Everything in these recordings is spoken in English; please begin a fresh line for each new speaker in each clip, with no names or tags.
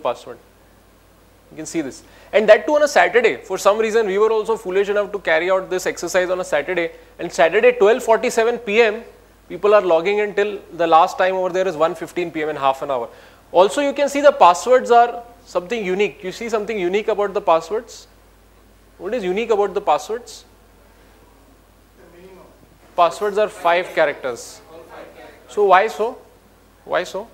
password. You can see this. And that too on a Saturday. For some reason, we were also foolish enough to carry out this exercise on a Saturday. And Saturday, 12:47 p.m., people are logging in till the last time over there is 1:15 p.m. in half an hour. Also, you can see the passwords are something unique. You see something unique about the passwords? What is unique about the passwords? Passwords are 5 characters. So why so? Why so?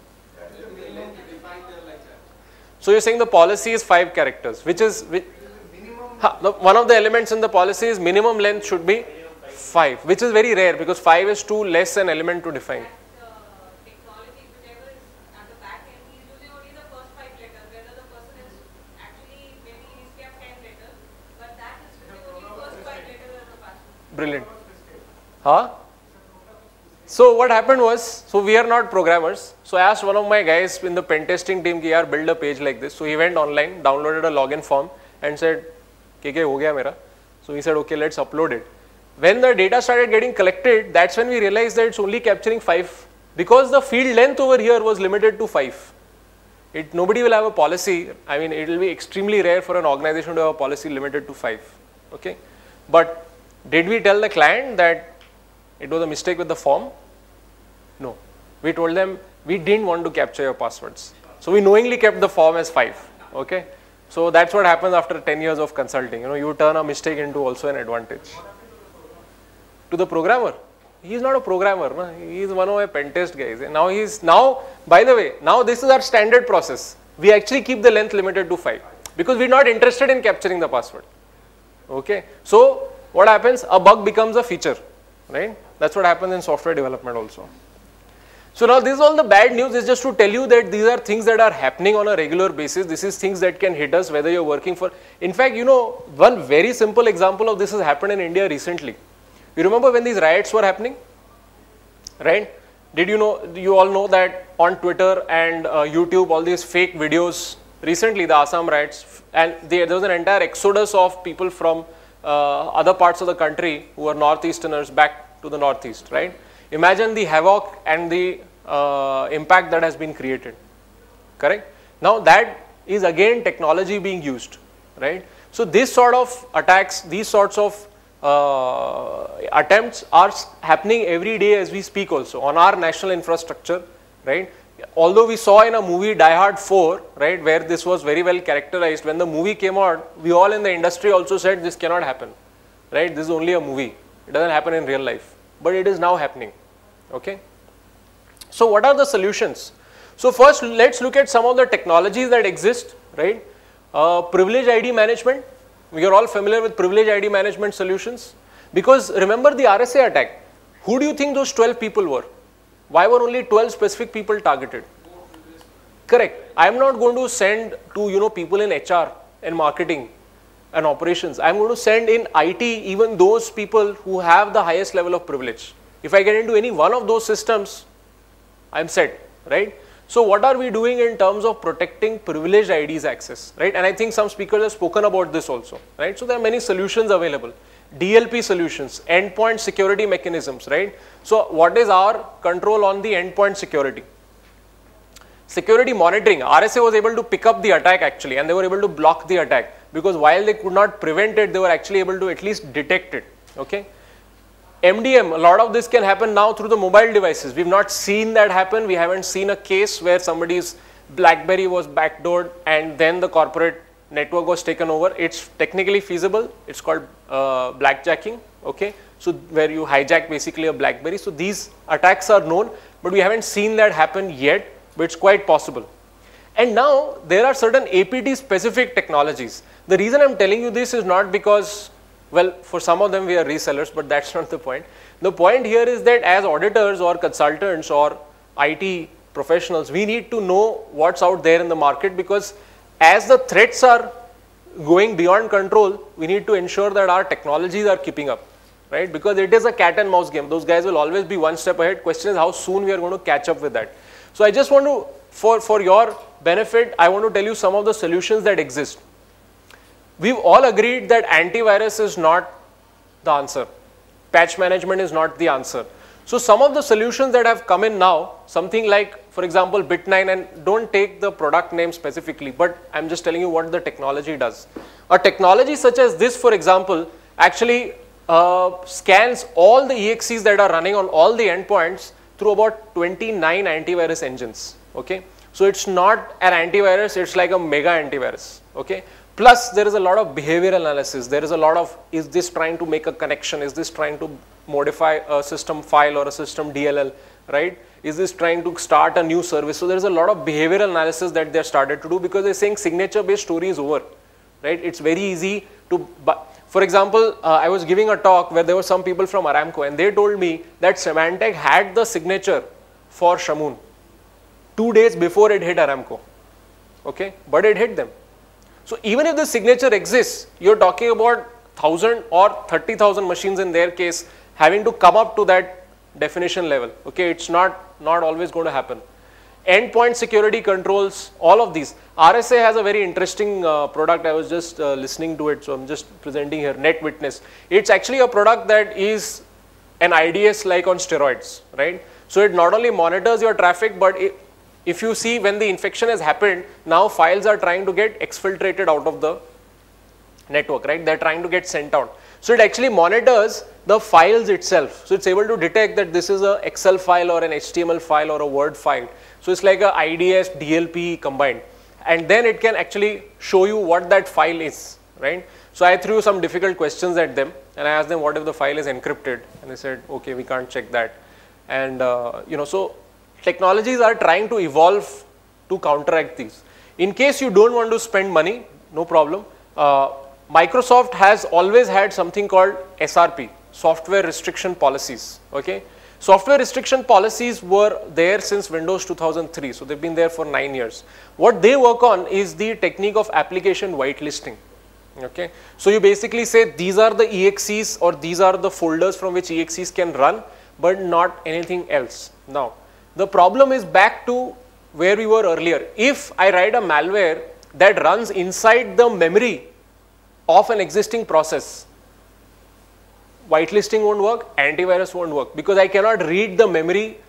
So you're saying the policy is 5 characters, which is one of the elements in the policy is minimum length should be 5, which is very rare because 5 is too less an element to define. Brilliant. Huh? So what happened was, so we are not programmers. So I asked one of my guys in the pen testing team, yaar, build a page like this. So he went online, downloaded a login form and said, "Ke ho gaya mera." So he said, okay, let's upload it. When the data started getting collected, that's when we realized that it's only capturing 5 because the field length over here was limited to 5. Nobody will have a policy. I mean, it will be extremely rare for an organization to have a policy limited to 5. Okay. But did we tell the client that it was a mistake with the form? No. We told them we didn't want to capture your passwords. So we knowingly kept the form as 5. Okay. So that's what happens after 10 years of consulting. You turn a mistake into also an advantage. To the programmer. He is not a programmer. No? He is one of my pen test guys. And now, by the way, now this is our standard process. We actually keep the length limited to 5 because we're not interested in capturing the password. Okay. So what happens? A bug becomes a feature. Right? That's what happens in software development also. So now this is all the bad news. Is just to tell you that these are things that are happening on a regular basis. This is things that can hit us whether you're working for. In fact, one very simple example of this has happened in India recently. You remember when these riots were happening? Right? Did you know, you all know that on Twitter and YouTube, all these fake videos, recently the Assam riots, and there was an entire exodus of people from other parts of the country who are northeasterners back to the northeast, right? Imagine the havoc and the impact that has been created, correct? Now that is again technology being used, right? So this sort of attacks, these sorts of attempts are happening every day as we speak also on our national infrastructure, right? Although we saw in a movie Die Hard 4, right, where this was very well characterized, when the movie came out, we all in the industry also said this cannot happen, right? This is only a movie. It doesn't happen in real life, but it is now happening, okay? So what are the solutions? So first, let's look at some of the technologies that exist, right? Privilege ID management. We are all familiar with privilege ID management solutions because remember the RSA attack. Who do you think those 12 people were? Why were only 12 specific people targeted? Correct. I am not going to send to people in HR and marketing and operations. I am going to send in IT even those people who have the highest level of privilege. If I get into any one of those systems, I am set, right? So what are we doing in terms of protecting privileged IDs access, right? And I think some speakers have spoken about this also, right? So there are many solutions available. DLP solutions, endpoint security mechanisms, right? So what is our control on the endpoint security? Security monitoring. RSA was able to pick up the attack actually, and they were able to block the attack because while they could not prevent it, they were actually able to at least detect it, okay? MDM, a lot of this can happen now through the mobile devices. We've not seen that happen. We haven't seen a case where somebody's BlackBerry was backdoored and then the corporate network was taken over. It's technically feasible. It's called blackjacking, okay? So where you hijack basically a BlackBerry. So these attacks are known, but we haven't seen that happen yet, but it's quite possible. And now there are certain APT specific technologies. The reason I'm telling you this is not because, well, for some of them we are resellers, but that's not the point. The point here is that as auditors or consultants or IT professionals, we need to know what's out there in the market because as the threats are going beyond control, we need to ensure that our technologies are keeping up, right? Because it is a cat and mouse game. Those guys will always be one step ahead. Question is how soon we are going to catch up with that. So I just want to, for your benefit, I want to tell you some of the solutions that exist. We've all agreed that antivirus is not the answer. Patch management is not the answer. So some of the solutions that have come in now, something like, for example, Bit9, and don't take the product name specifically, but I'm just telling you what the technology does. A technology such as this, for example, actually scans all the EXEs that are running on all the endpoints through about 29 antivirus engines. Okay, so it's not an antivirus, it's like a mega antivirus. Okay, plus there is a lot of behavioral analysis. There is a lot of, is this trying to make a connection? Is this trying to modify a system file or a system DLL, right? Is this trying to start a new service? So there's a lot of behavioral analysis that they started to do, because they're saying signature based story is over, right? It's very easy to, for example, I was giving a talk where there were some people from Aramco, and they told me that Symantec had the signature for Shamoon 2 days before it hit Aramco. Okay, but it hit them. So even if the signature exists, you're talking about 1,000 or 30,000 machines in their case having to come up to that definition level. Okay, it's not always going to happen. Endpoint security controls, all of these. RSA has a very interesting product. I was just listening to it, so I'm just presenting here, Net Witness. It's actually a product that is an IDS like on steroids, right? So it not only monitors your traffic, but if you see when the infection has happened, now files are trying to get exfiltrated out of the network, right? They're trying to get sent out. So it actually monitors the files itself. So it's able to detect that this is a Excel file or an HTML file or a Word file. So it's like a IDS, DLP combined. And then it can actually show you what that file is, right? So I threw some difficult questions at them, and I asked them, what if the file is encrypted? And they said, okay, we can't check that. And so technologies are trying to evolve to counteract these. In case you don't want to spend money, no problem. Microsoft has always had something called SRP, Software Restriction Policies. Okay, software restriction policies were there since Windows 2003, so they've been there for 9 years. What they work on is the technique of application whitelisting. Okay, so you basically say these are the EXEs or these are the folders from which EXEs can run, but not anything else. Now, the problem is back to where we were earlier. If I write a malware that runs inside the memory of an existing process, whitelisting won't work, antivirus won't work, because I cannot read the memory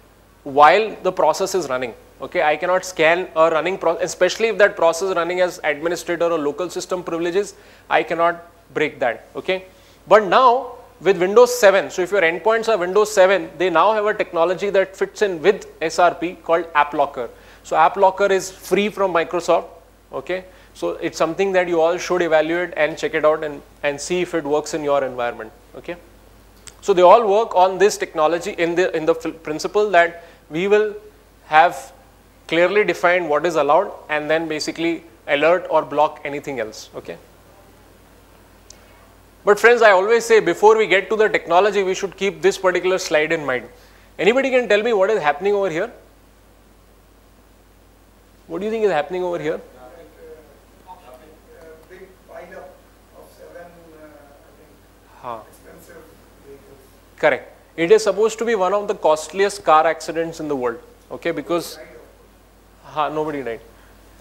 while the process is running. Okay, I cannot scan a running process, especially if that process is running as administrator or local system privileges, I cannot break that. Okay, but now with Windows 7, so if your endpoints are Windows 7, they now have a technology that fits in with SRP called App Locker. So App Locker is free from Microsoft. Okay, so it's something that you all should evaluate and check it out and see if it works in your environment. Okay, so they all work on this technology in the principle that we will have clearly defined what is allowed and then basically alert or block anything else. Okay. But friends, I always say before we get to the technology, we should keep this particular slide in mind. Anybody can tell me what is happening over here? What do you think is happening over here?
Big pile up of 7 expensive vehicles.
Correct. It is supposed to be one of the costliest car accidents in the world. Okay, because nobody died.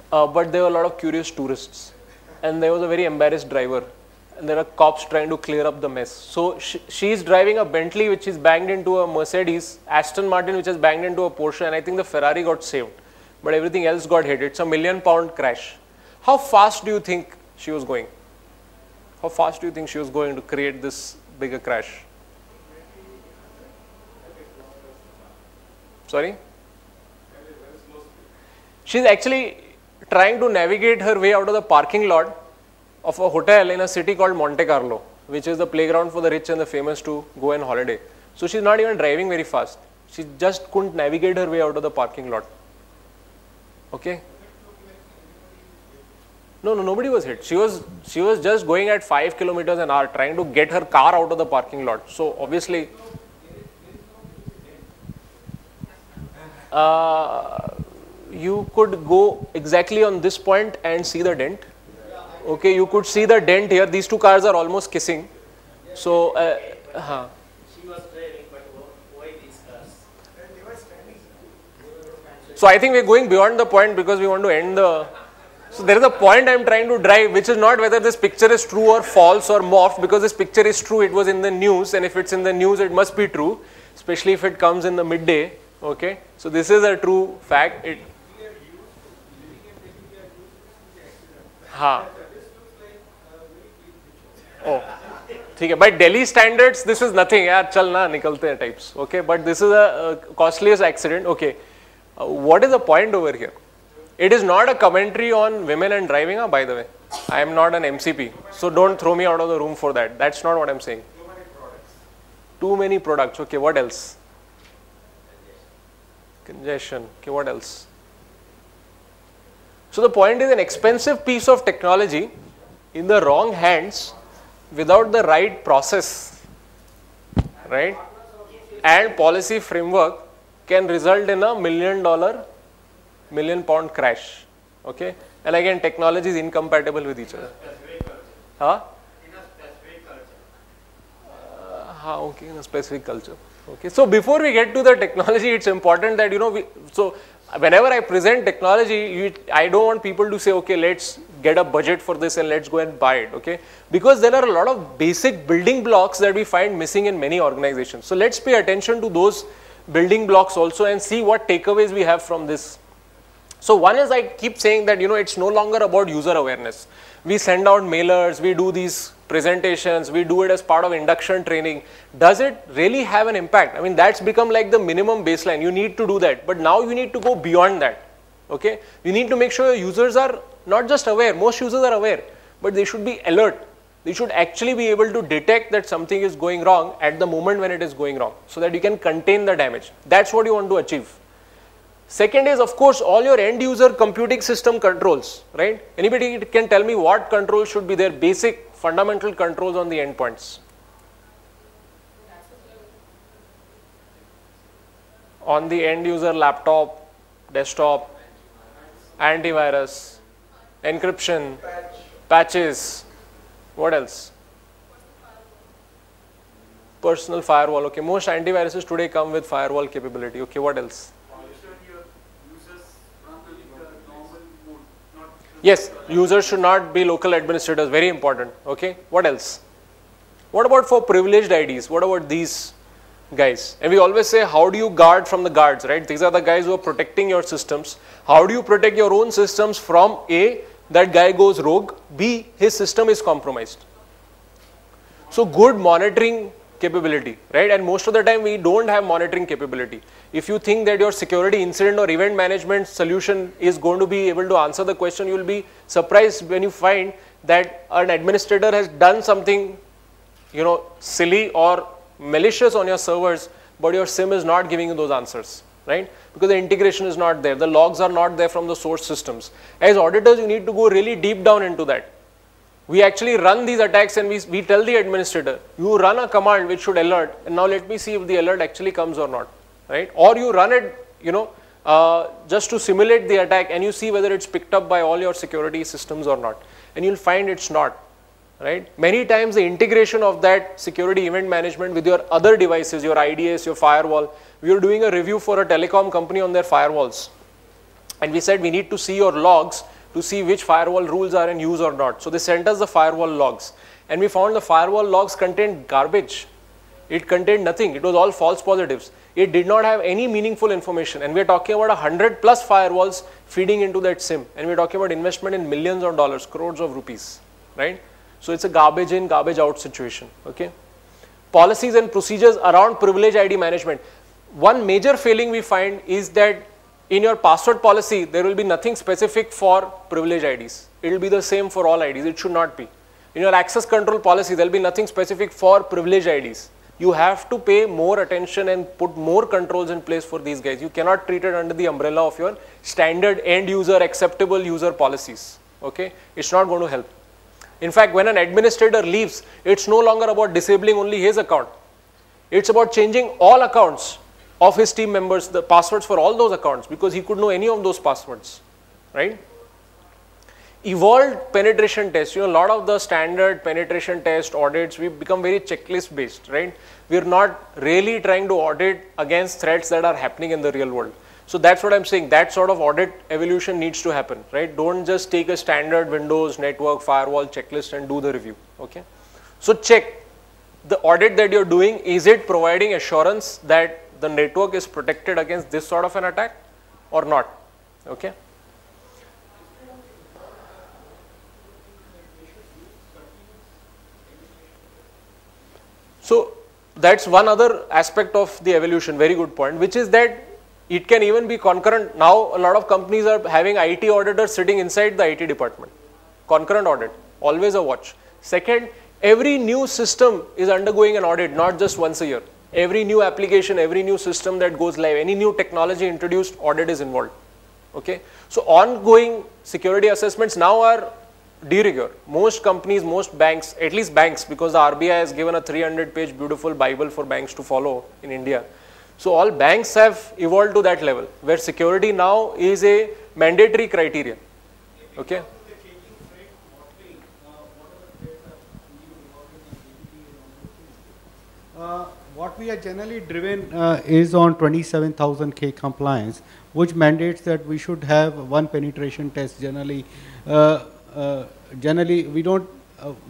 But there were a lot of curious tourists, and there was a very embarrassed driver. And there are cops trying to clear up the mess. So she is driving a Bentley which is banged into a Mercedes, Aston Martin which is banged into a Porsche, and I think the Ferrari got saved. But everything else got hit. It's a £1 million crash. How fast do you think she was going? How fast do you think she was going to create this bigger crash? Sorry? She's actually trying to navigate her way out of the parking lot of a hotel in a city called Monte Carlo, which is the playground for the rich and the famous to go on holiday. So she's not even driving very fast. She just couldn't navigate her way out of the parking lot. Okay? No, nobody was hit. She was just going at 5 kilometers an hour trying to get her car out of the parking lot. So obviously, you could go exactly on this point and see the dent. Okay, you could see the dent here. These two cars are almost kissing. So,
She was driving, but why these cars?
They were standing.
So I think we're going beyond the point because we want to end the... So there is a point I'm trying to drive, which is not whether this picture is true or false or morphed, because this picture is true, it was in the news, and if it's in the news, it must be true. especially if it comes in the midday. Okay, so this is a true fact. हाँ, oh, ठीक है. By Delhi standards, this is nothing. यार चल ना निकलते हैं types. Okay, but this is a costliest accident. Okay, what is the point over here? It is not a commentary on women and driving. By the way, I am not an MCP, so don't throw me out of the room for that. That's not what I'm saying. Too many products. Okay, what else? Congestion. Okay, what else? So the point is, an expensive piece of technology in the wrong hands without the right process, right, and policy framework can result in a $1 million, £1 million crash. Okay, and again, technology is incompatible with each other. Huh?
In a specific culture.
Okay, in a specific culture. Okay, so before we get to the technology, it's important that so whenever I present technology, I don't want people to say, okay, let's get a budget for this and let's go and buy it. Okay, because there are a lot of basic building blocks that we find missing in many organizations. So let's pay attention to those building blocks also and see what takeaways we have from this. So one is, I keep saying that it's no longer about user awareness. We send out mailers, we do these presentations, we do it as part of induction training. Does it really have an impact? I mean, that's become like the minimum baseline. You need to do that, but now you need to go beyond that. Okay, you need to make sure your users are not just aware. Most users are aware, but they should be alert. They should actually be able to detect that something is going wrong at the moment when it is going wrong, so that you can contain the damage. That's what you want to achieve. Second is, of course, all your end user computing system controls, right? Anybody can tell me what controls should be there, basic fundamental controls on the endpoints? On the end user laptop, desktop, antivirus, encryption, patches, what else? Personal firewall. Okay, most antiviruses today come with firewall capability. Okay, what else? Yes, users should not be local administrators, very important. Okay, what else? What about for privileged IDs? What about these guys? And we always say, how do you guard from the guards, right? These are the guys who are protecting your systems. How do you protect your own systems from A, that guy goes rogue, B, his system is compromised? So good monitoring capability, right? And most of the time we don't have monitoring capability. If you think that your security incident or event management solution is going to be able to answer the question, you will be surprised when you find that an administrator has done something, silly or malicious on your servers, but your SIM is not giving you those answers, right? Because the integration is not there. The logs are not there from the source systems. As auditors, you need to go really deep down into that. We actually run these attacks and we tell the administrator, you run a command which should alert, and now let me see if the alert actually comes or not, right? Or you run it, just to simulate the attack, and you see whether it's picked up by all your security systems or not, and you'll find it's not, right? Many times the integration of that security event management with your other devices, your IDS, your firewall. We were doing a review for a telecom company on their firewalls, and we said we need to see your logs to see which firewall rules are in use or not. So they sent us the firewall logs, and we found the firewall logs contained garbage. It contained nothing. It was all false positives. It did not have any meaningful information, and we are talking about 100+ firewalls feeding into that SIM, and we are talking about investment in millions of dollars, crores of rupees, right? So it's a garbage in, garbage out situation. Okay. Policies and procedures around privilege ID management. One major failing we find is that in your password policy, there will be nothing specific for privilege IDs. It will be the same for all IDs. It should not be. In your access control policy, there will be nothing specific for privilege IDs. You have to pay more attention and put more controls in place for these guys. You cannot treat it under the umbrella of your standard end user acceptable user policies. Okay, it's not going to help. In fact, when an administrator leaves, it's no longer about disabling only his account. It's about changing all accounts of his team members, the passwords for all those accounts, because he could know any of those passwords, right? Evolved penetration tests. A lot of the standard penetration test audits, we've become very checklist based, right? We're not really trying to audit against threats that are happening in the real world. So that's what I'm saying. That sort of audit evolution needs to happen, right? Don't just take a standard Windows network firewall checklist and do the review, okay? So check the audit that you're doing, is it providing assurance that the network is protected against this sort of an attack or not? Okay. So that's one other aspect of the evolution, very good point, which is that it can even be concurrent. Now a lot of companies are having IT auditors sitting inside the IT department. Concurrent audit, always a watch. Second, every new system is undergoing an audit, not just once a year. Every new application, every new system that goes live, any new technology introduced, audit is involved. Okay. So ongoing security assessments now are de rigueur. Most companies, most banks, at least banks, because the RBI has given a 300-page beautiful Bible for banks to follow in India. So all banks have evolved to that level, where security now is a mandatory criteria. Okay.
What we are generally driven is on 27,000 K compliance, which mandates that we should have one penetration test. Generally, we don't.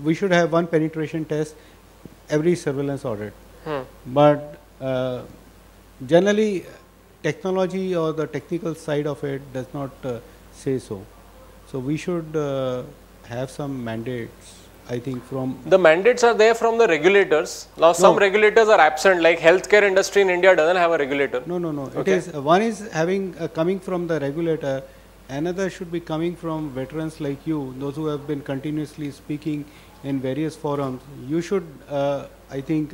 We should have one penetration test every surveillance audit. But generally, technology or the technical side of it does not say so. So we should have some mandates. I think from
the mandates are there from the regulators. Now some regulators are absent, like healthcare industry in India doesn't have a regulator.
No.
Okay.
It is one is having coming from the regulator. Another should be coming from veterans like you, those who have been continuously speaking in various forums. You should, I think,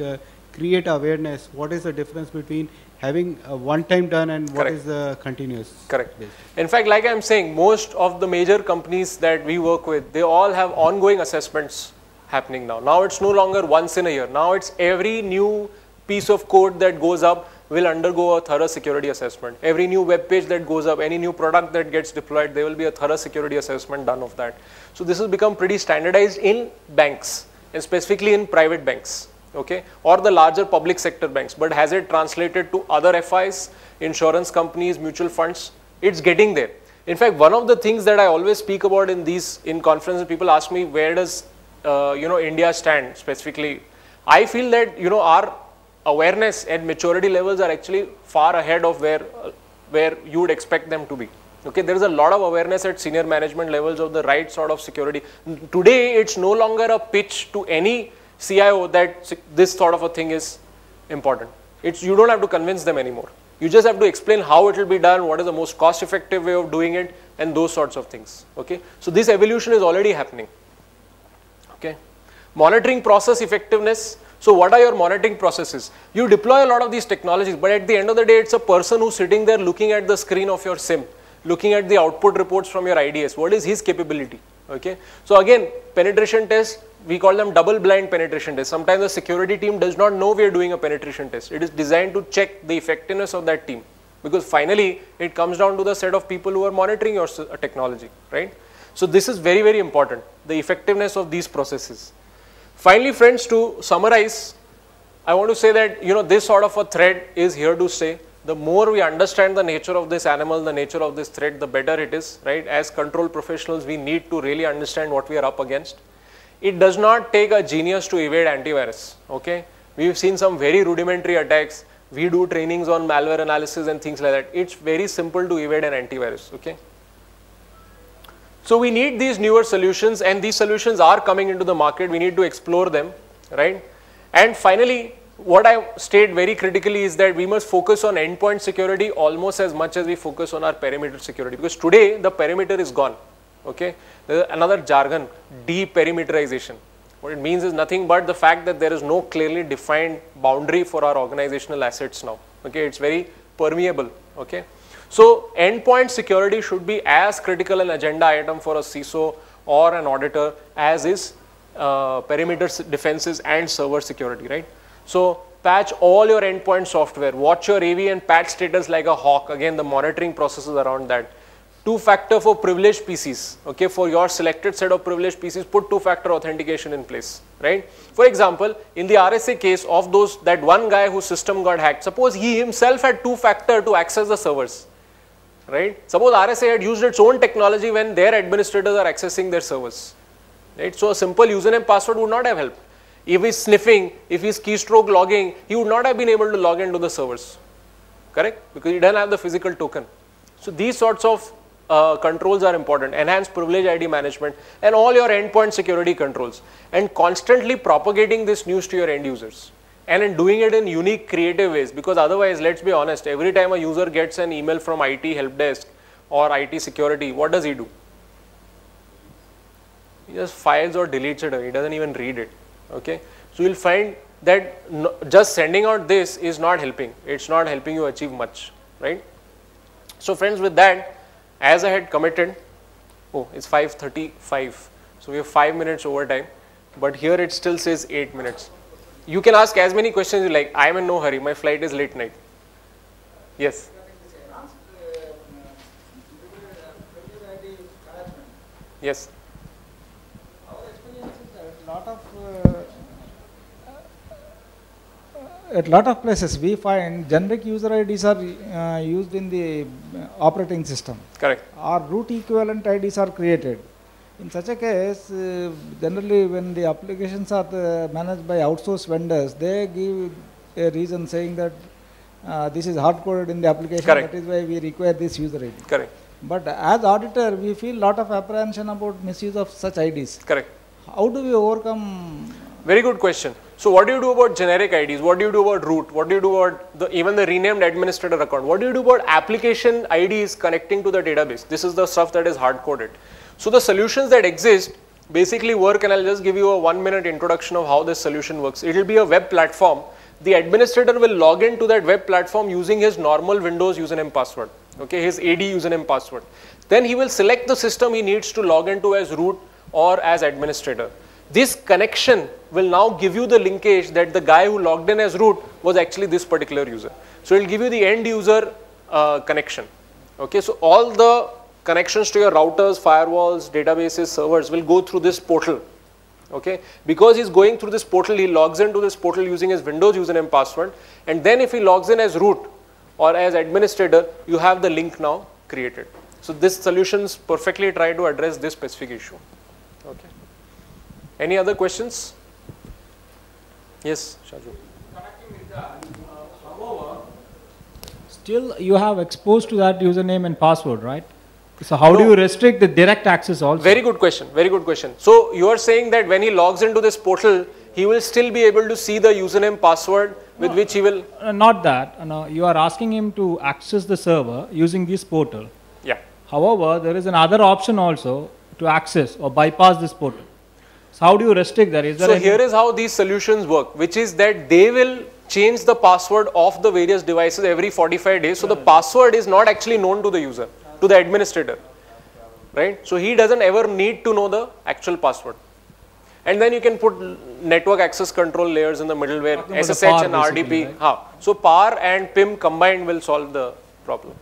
create awareness. What is the difference between having a one-time done and what is the continuous?
Correct. Base. In fact, like I'm saying, most of the major companies that we work with, they all have ongoing assessments happening now. Now it's no longer once in a year. Now it's every new piece of code that goes up will undergo a thorough security assessment. Every new web page that goes up, any new product that gets deployed, there will be a thorough security assessment done of that. So this has become pretty standardized in banks, and specifically in private banks. Okay, or the larger public sector banks, but has it translated to other FIs, insurance companies, mutual funds? It's getting there. In fact, one of the things that I always speak about in conferences, people ask me, where does India stand specifically? I feel that our awareness and maturity levels are actually far ahead of where you would expect them to be. Okay, there is a lot of awareness at senior management levels of the right sort of security. Today, it's no longer a pitch to any CIO that this sort of a thing is important. You don't have to convince them anymore. You just have to explain how it will be done, what is the most cost-effective way of doing it, and those sorts of things. Okay, so this evolution is already happening. Okay, monitoring process effectiveness. So what are your monitoring processes? You deploy a lot of these technologies, but at the end of the day, it's a person who's sitting there looking at the screen of your SIM, looking at the output reports from your IDS. What is his capability? Okay, so again, penetration tests, we call them double-blind penetration tests. Sometimes the security team does not know we are doing a penetration test. It is designed to check the effectiveness of that team, because finally it comes down to the set of people who are monitoring your technology, right? So this is very, very important, the effectiveness of these processes. Finally, friends, to summarize, I want to say that this sort of a threat is here to stay. The more we understand the nature of this animal, the nature of this threat, the better it is, right? As control professionals, we need to really understand what we are up against. It does not take a genius to evade antivirus. Okay, we've seen some very rudimentary attacks. We do trainings on malware analysis and things like that. It's very simple to evade an antivirus. Okay, so we need these newer solutions, and these solutions are coming into the market. We need to explore them, right? And finally, what I state very critically is that we must focus on endpoint security almost as much as we focus on our perimeter security, because today the perimeter is gone. Okay, there is another jargon, deperimeterization. What it means is nothing but the fact that there is no clearly defined boundary for our organizational assets now. Okay, it's very permeable. Okay, so endpoint security should be as critical an agenda item for a CISO or an auditor as is perimeter defenses and server security, right? So patch all your endpoint software, watch your AV and patch status like a hawk. Again, the monitoring processes around that. Two-factor for privileged PCs. Okay, for your selected set of privileged PCs, put two-factor authentication in place, right? For example, in the RSA case of that one guy whose system got hacked, suppose he himself had two-factor to access the servers, right? Suppose RSA had used its own technology when their administrators are accessing their servers, right? So a simple username password would not have helped. If he's sniffing, if he's keystroke logging, he would not have been able to log into the servers, correct? Because he doesn't have the physical token. So these sorts of controls are important, enhanced privilege ID management and all your endpoint security controls, and constantly propagating this news to your end users, and in doing it in unique creative ways, because otherwise, let's be honest, every time a user gets an email from IT help desk or IT security, what does he do? He just files or deletes it, he doesn't even read it. Okay, so you'll find that just sending out this is not helping. It's not helping you achieve much, right? So friends, with that, as I had committed, oh, it's 5:35, so we have 5 minutes overtime, but here it still says 8 minutes. You can ask as many questions you like. I am in no hurry. My flight is late night. Yes. Yes.
At a lot of places we find generic user IDs are used in the operating system.
Correct.
Or root equivalent IDs are created. In such a case, generally when the applications are managed by outsourced vendors, they give a reason saying that this is hard-coded in the application.
Correct.
That is why we require this user ID.
Correct.
But as auditor, we feel lot of apprehension about misuse of such IDs.
Correct.
How do we overcome?
Very good question. So what do you do about generic IDs? What do you do about root? What do you do about even the renamed administrator account? What do you do about application IDs connecting to the database? This is the stuff that is hard-coded. So the solutions that exist basically work, and I'll just give you a 1-minute introduction of how this solution works. It will be a web platform. The administrator will log into that web platform using his normal Windows username password, okay, his AD username password. Then he will select the system he needs to log into as root or as administrator. This connection will now give you the linkage that the guy who logged in as root was actually this particular user. So it will give you the end user connection. Okay, so all the connections to your routers, firewalls, databases, servers will go through this portal. Okay, because he's going through this portal, he logs into this portal using his Windows username password, and then if he logs in as root or as administrator, you have the link now created. So this solutions perfectly try to address this specific issue. Okay. Any other questions? Yes, Shaju.
Still, you have exposed to that username and password, right? So how do you restrict the direct access also?
Very good question. Very good question. So you are saying that when he logs into this portal, he will still be able to see the username password with which he will.
Not that. No, you are asking him to access the server using this portal.
Yeah.
However, there is another option also to access or bypass this portal. So how do you restrict that? Is there
So here is how these solutions work, which is that they will change the password of the various devices every 45 days. So the password is not actually known to the user, to the administrator, right? So he doesn't ever need to know the actual password. And then you can put network access control layers in the middle where SSH and RDP. Right? So PAR and PIM combined will solve the problem.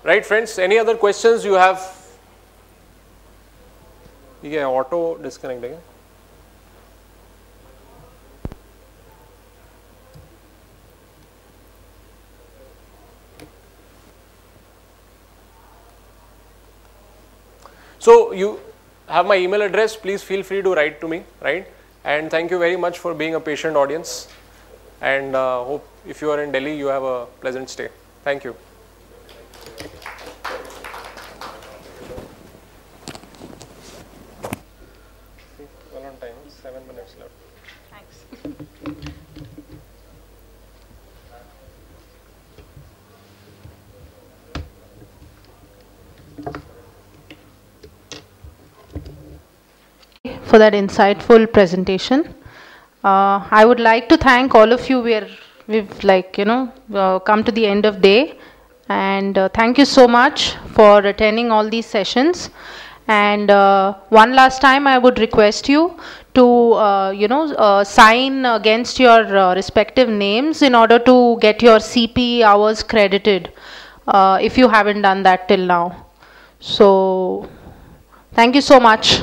Right, friends? Any other questions you have? Yeah, auto disconnect again. So you have my email address. Please feel free to write to me, right? And thank you very much for being a patient audience. And hope if you are in Delhi, you have a pleasant stay. Thank you. Well on time, 7 minutes left.
Thanks. For that insightful presentation. I would like to thank all of you. We've come to the end of day, and thank you so much for attending all these sessions. And one last time, I would request you to sign against your respective names in order to get your CP hours credited, if you haven't done that till now. So thank you so much.